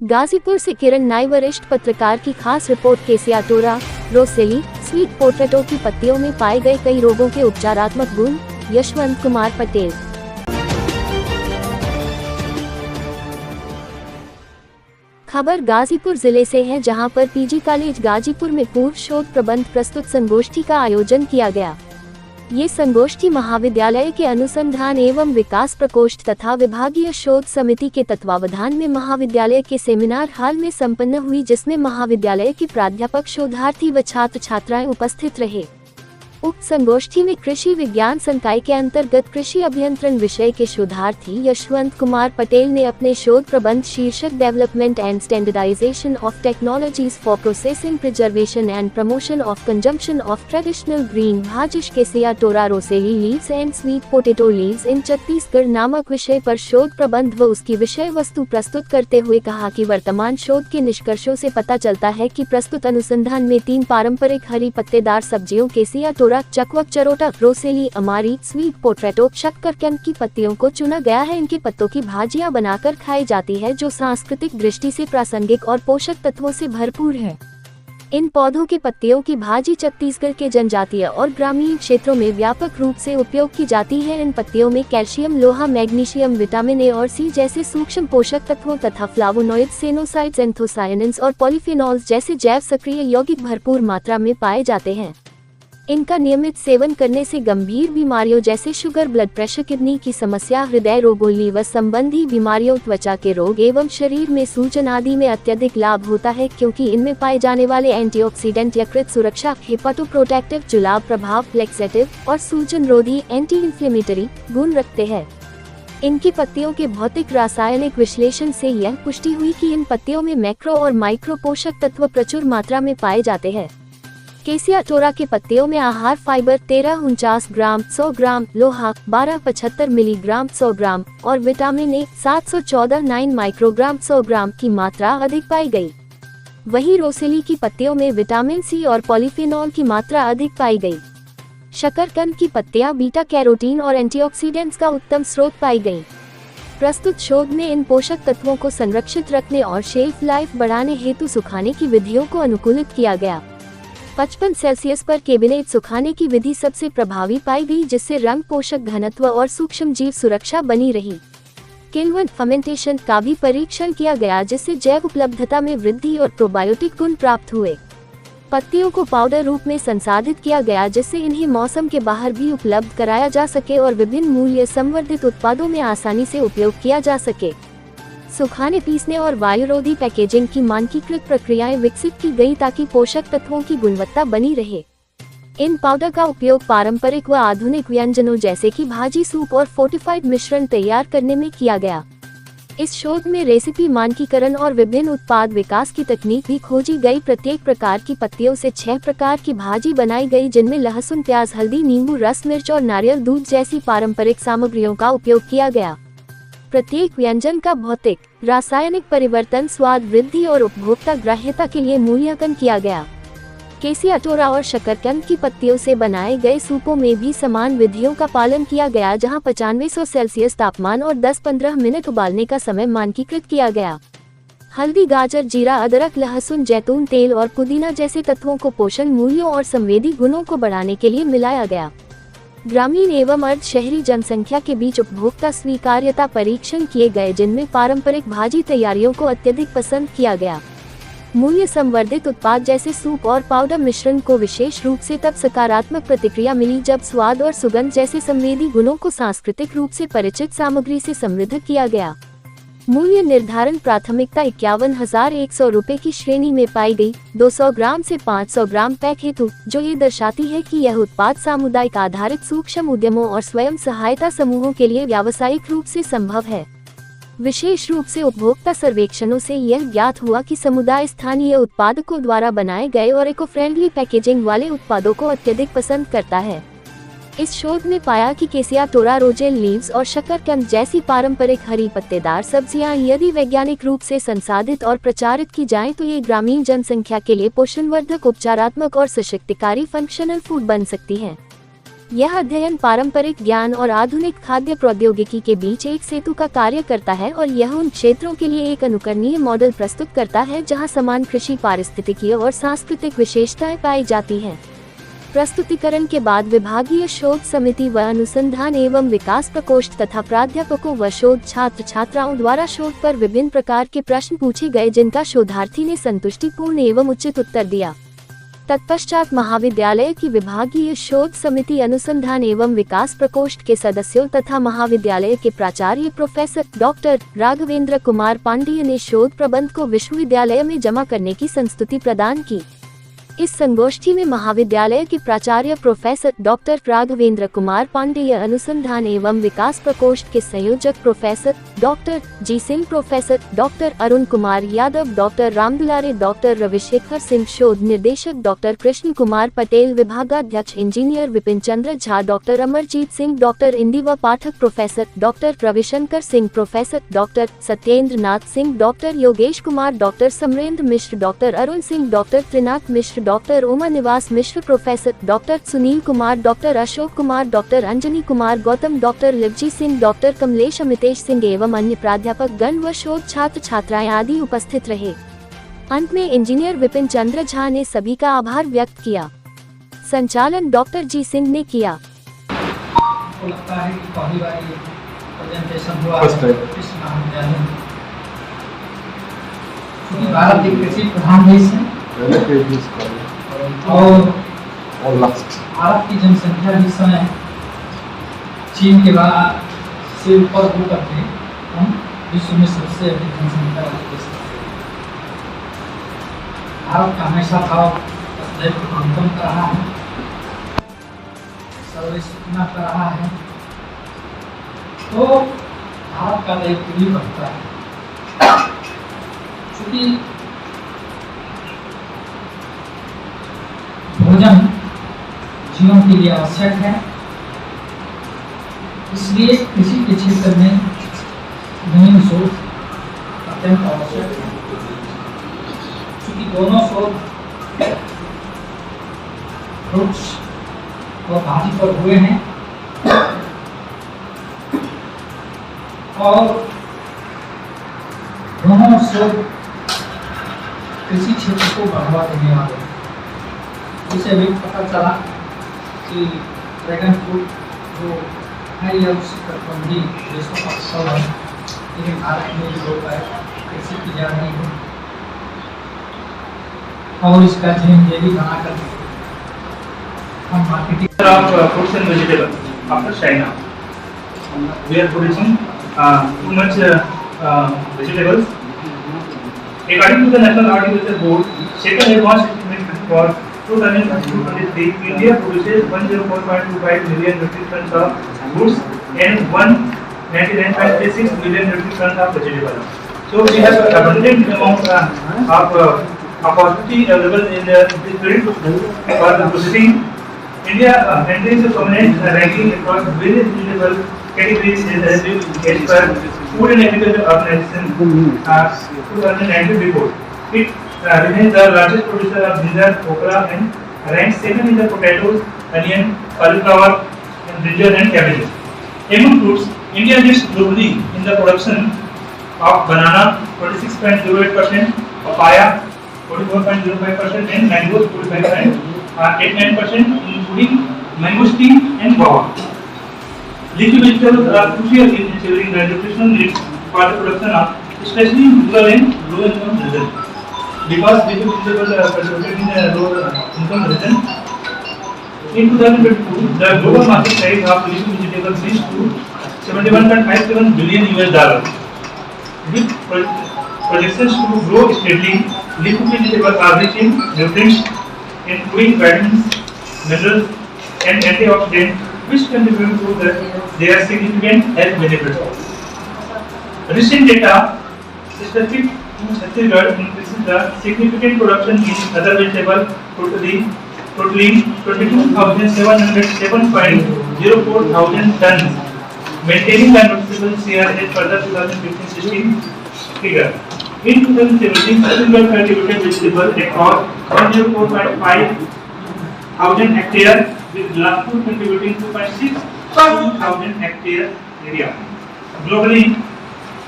गाजीपुर से किरण नाई, वरिष्ठ पत्रकार की खास रिपोर्ट। केसिया टोरा, रोसेली, स्वीट पोटैटो की पत्तियों में पाए गए कई रोगों के उपचारात्मक गुण। यशवंत कुमार पटेल। खबर गाजीपुर जिले से है, जहां पर पीजी कॉलेज गाजीपुर में पूर्व शोध प्रबंध प्रस्तुत संगोष्ठी का आयोजन किया गया। ये संगोष्ठी महाविद्यालय के अनुसंधान एवं विकास प्रकोष्ठ तथा विभागीय शोध समिति के तत्वावधान में महाविद्यालय के सेमिनार हॉल में संपन्न हुई, जिसमें महाविद्यालय के प्राध्यापक, शोधार्थी व छात्र छात्राएं उपस्थित रहे। उक्त संगोष्ठी में कृषि विज्ञान संकाय के अंतर्गत कृषि अभियंत्रण विषय के शोधार्थी यशवंत कुमार पटेल ने अपने शोध प्रबंध शीर्षक development and standardisation of technologies for processing, preservation and promotion of consumption of traditional green भाजिश cassia tora, roselle leaves and sweet potato leaves in Chhattisgarh नामक विषय पर शोध प्रबंध व उसकी विषय वस्तु प्रस्तुत करते हुए कहा कि वर्तमान शोध के निष्कर्षों से पता चलता है कि प्रस्तुत अनुसंधान में 3 पारंपरिक हरी पत्तेदार सब्जियों केसिया टोरा, चकवक, चरोटा, रोसेली, अमारी, स्वीट पोटैटो, शकरकंद की पत्तियों को चुना गया है। इनकी पत्तों की भाजियां बनाकर खाई जाती है, जो सांस्कृतिक दृष्टि से प्रासंगिक और पोषक तत्वों से भरपूर है। इन पौधों की पत्तियों की भाजी छत्तीसगढ़ के जनजातीय और ग्रामीण क्षेत्रों में व्यापक रूप से उपयोग की जाती है। इन पत्तियों में कैल्शियम, लोहा, मैग्नीशियम, विटामिन ए और सी जैसे सूक्ष्म पोषक तत्वों तथा फ्लावोनॉइड्स, सेनोसाइड्स, एंथोसायनिन्स और पॉलीफेनॉल्स जैसे जैव सक्रिय यौगिक भरपूर मात्रा में पाए जाते हैं। इनका नियमित सेवन करने से गंभीर बीमारियों जैसे शुगर, ब्लड प्रेशर, किडनी की समस्या, हृदय रोगों, लीवर संबंधी बीमारियों, त्वचा के रोग एवं शरीर में सूजन आदि में अत्यधिक लाभ होता है, क्योंकि इनमें पाए जाने वाले एंटीऑक्सीडेंट यकृत सुरक्षा, हेपाटोप्रोटेक्टिव, जुलाब प्रभाव, फ्लेक्सेटिव और सूजन रोधी, एंटी इंफ्लेमेटरी गुण रखते हैं। इनकी पत्तियों के भौतिक रासायनिक विश्लेषण से यह पुष्टि हुई कि इन पत्तियों में मैक्रो और माइक्रो पोषक तत्व प्रचुर मात्रा में पाए जाते हैं। केसिया टोरा के पत्तियों में आहार फाइबर 1349 ग्राम 100 ग्राम, लोहा 1275 मिलीग्राम 100 ग्राम और विटामिन ए 714 9 माइक्रोग्राम 100 ग्राम की मात्रा अधिक पाई गई। वहीं रोसेली की पत्तियों में विटामिन सी और पॉलीफेनॉल की मात्रा अधिक पाई गई। शकरकंद की पत्तियां बीटा कैरोटीन और एंटीऑक्सीडेंट्स का उत्तम स्रोत पाई गई। प्रस्तुत शोध में इन पोषक तत्वों को संरक्षित रखने और शेल्फ लाइफ बढ़ाने हेतु सुखाने की विधियों को अनुकूलित किया गया। 55 सेल्सियस पर कैबिनेट सुखाने की विधि सबसे प्रभावी पाई गई, जिससे रंग, पोषक घनत्व और सूक्ष्म जीव सुरक्षा बनी रही। किण्वन फर्मेंटेशन का भी परीक्षण किया गया, जिससे जैव उपलब्धता में वृद्धि और प्रोबायोटिक गुण प्राप्त हुए। पत्तियों को पाउडर रूप में संसाधित किया गया, जिससे इन्हें मौसम के बाहर भी उपलब्ध कराया जा सके और विभिन्न मूल्य संवर्धित उत्पादों में आसानी से उपयोग किया जा सके। सुखाने, पीसने और वायुरोधी पैकेजिंग की मानकीकृत प्रक्रियाएं विकसित की गई, ताकि पोषक तत्वों की गुणवत्ता बनी रहे। इन पाउडर का उपयोग पारंपरिक व आधुनिक व्यंजनों जैसे कि भाजी, सूप और फोर्टिफाइड मिश्रण तैयार करने में किया गया। इस शोध में रेसिपी मानकीकरण और विभिन्न उत्पाद विकास की तकनीक भी खोजी गई। प्रत्येक प्रकार की पत्तियों से 6 प्रकार की भाजी बनाई गई, जिनमें लहसुन, प्याज, हल्दी, नींबू रस, मिर्च और नारियल दूध जैसी पारंपरिक सामग्रियों का उपयोग किया गया। प्रत्येक व्यंजन का भौतिक, रासायनिक परिवर्तन, स्वाद वृद्धि और उपभोक्ता ग्राह्यता के लिए मूल्यांकन किया गया। केसिया टोरा और शकरकंद की पत्तियों से बनाए गए सूपों में भी समान विधियों का पालन किया गया, जहां 9500 सेल्सियस तापमान और 10-15 मिनट उबालने का समय मानकीकृत किया गया। हल्दी, गाजर, जीरा, अदरक, लहसुन, जैतून तेल और पुदीना जैसे तत्वों को पोषण मूल्यों और संवेदी गुणों को बढ़ाने के लिए मिलाया गया। ग्रामीण एवं अर्ध शहरी जनसंख्या के बीच उपभोक्ता स्वीकार्यता परीक्षण किए गए, जिनमें पारंपरिक भाजी तैयारियों को अत्यधिक पसंद किया गया। मूल्य संवर्धित उत्पाद जैसे सूप और पाउडर मिश्रण को विशेष रूप से तब सकारात्मक प्रतिक्रिया मिली, जब स्वाद और सुगंध जैसे संवेदी गुणों को सांस्कृतिक रूप से परिचित सामग्री से समृद्ध किया गया। मूल्य निर्धारण प्राथमिकता 51,100 रुपए की श्रेणी में पाई गई। 200 ग्राम से 500 ग्राम पैक हेतु, जो ये दर्शाती है कि यह उत्पाद सामुदायिक आधारित सूक्ष्म उद्यमों और स्वयं सहायता समूहों के लिए व्यावसायिक रूप से संभव है। विशेष रूप से उपभोक्ता सर्वेक्षणों से यह ज्ञात हुआ कि समुदाय स्थानीय उत्पादकों द्वारा बनाए गए और इको फ्रेंडली पैकेजिंग वाले उत्पादों को अत्यधिक पसंद करता है। इस शोध में पाया कि केसिया टोरा, रोजेल लीव्स और शकरकंद जैसी पारंपरिक हरी पत्तेदार सब्जियां यदि वैज्ञानिक रूप से संसाधित और प्रचारित की जाएं, तो ये ग्रामीण जनसंख्या के लिए पोषणवर्धक, उपचारात्मक और सशक्तिकारी फंक्शनल फूड बन सकती हैं। यह अध्ययन पारंपरिक ज्ञान और आधुनिक खाद्य प्रौद्योगिकी के बीच एक सेतु का कार्य करता है और यह उन क्षेत्रों के लिए एक अनुकरणीय मॉडल प्रस्तुत करता है जहां समान कृषि पारिस्थितिकीय और सांस्कृतिक विशेषताएं पाई जाती हैं। प्रस्तुतिकरण के बाद विभागीय शोध समिति व अनुसंधान एवं विकास प्रकोष्ठ तथा प्राध्यापकों व शोध छात्र छात्राओं द्वारा शोध पर विभिन्न प्रकार के प्रश्न पूछे गए, जिनका शोधार्थी ने संतुष्टिपूर्ण एवं उचित उत्तर दिया। तत्पश्चात महाविद्यालय की विभागीय शोध समिति, अनुसंधान एवं विकास प्रकोष्ठ के सदस्यों तथा महाविद्यालय के प्राचार्य प्रोफेसर डॉक्टर राघवेंद्र कुमार पांडेय ने शोध प्रबंध को विश्वविद्यालय में जमा करने की संस्तुति प्रदान की। इस संगोष्ठी में महाविद्यालय के प्राचार्य प्रोफेसर डॉक्टर राघवेंद्र कुमार पांडेय, अनुसंधान एवं विकास प्रकोष्ठ के संयोजक professor doctor G Singh, professor doctor Arun Kumar Yadav, doctor Ramdulare, doctor Ravishekhar Singh, शोध निर्देशक डॉक्टर कृष्ण कुमार पटेल, विभागाध्यक्ष engineer Vipin Chandra Jha, doctor Amarjeet Singh, doctor Indiva Pathak, professor doctor Ravishankar Singh, professor doctor Satyendra Nath Singh, doctor Yogesh Kumar, doctor Samrendra Mishra, doctor Arun Singh, doctor Trinath Mishra, doctor Uma निवास मिश्र, professor doctor Sunil Kumar, doctor Ashok Kumar, doctor Anjani Kumar Gautam, doctor Livji Singh, doctor Kamlesh Amitesh Singh एवं अन्य प्राध्यापक गण व शोध छात्र छात्राएं आदि उपस्थित रहे। अंत में इंजीनियर विपिन चंद्र झा ने सभी का आभार व्यक्त किया। संचालन डॉक्टर जी सिंह ने किया। लगता है कि पहली बार ये प्रेजेंटेशन हुआ इस महाविद्यालय में। भारत एक कृषि प्रधान देश है और भारत की जनसंख्या भी इस समय चीन के बाद से ऊपर हो करके हम विश्व में सबसे अधिक जनसंख्या वाले देश हैं। भारत का हमेशा भाव कम कर रहा है, सर्वना कर रहा है, तो भारत का दायित्व भी बढ़ता है। चूंकि भोजन जीवन के लिए आवश्यक है, इसलिए कृषि के क्षेत्र में नवीन शोध अत्यंत आवश्यक है। क्योंकि दोनों शोध फ्रूट्स और भाजी पर हुए हैं और दोनों शोध कृषि क्षेत्र को बढ़ावा देने वाले हैं। इसे भी पता चला कि ड्रैगन फ्रूट जो है या उसकी कटबंदी देशों का फल है, लेकिन भारत में जो है कृषि की जा रही है और इसका जेली बनाकर हम marketing of fruits and vegetables after China. We are producing too much vegetables. According to the National Horticulture Board, second advanced estimate for 2023, India produces 104.25 million metric tons of fruits and 199.36 million metric tons of vegetables. So we have abundant amount of opportunity available in this field for the processing. India maintains a prominent ranking across various vegetable categories as per Food and Agriculture Organization 2019 report. It remains the largest producer of ginger, okra, and ranks second in the potatoes, onion, cauliflower, and brinjal and cabbages. Among fruits, India leads globally in the production of banana 26.08%, papaya 44.05%, and mangoes 45.89%, including mangosteen and guava. Leafy vegetables are crucial in ensuring the nutritional needs for the production of, especially in rural and low-income regions. Because leafy vegetables are cultivated in a low-income region, in 2022, the global market size of leafy vegetables reached to $71.57 billion, with projections to grow steadily. Leafy vegetables are rich in nutrients, including vitamins, minerals, and antioxidants, which contribute to their significant health benefits. Recent data specific to Chhattisgarh increases the significant production in other vegetables, totaling 22,707.04 thousand tons, maintaining the noticeable share as per the 2015-16 figure. In 2017, Chhattisgarh cultivated vegetables across 104.5 thousand hectares, with Nagpur contributing 2,600 hectare area. Globally,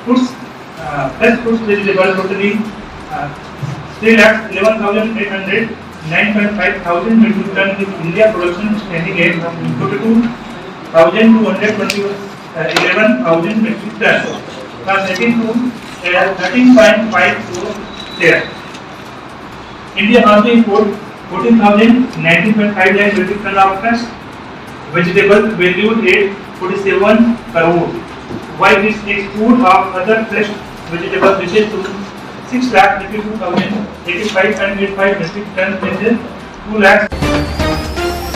fresh fruits vegetable totally 3,11,800, 9,500 metric ton, with India production standing at 11,000 metric ton, translating to 13.5 share. India also import 14,019.5 lakh metric ton of fresh vegetable valued at 47 crore, while its export of other fresh vegetables reaches to 6,82,085.85 metric ton, with 2 lakh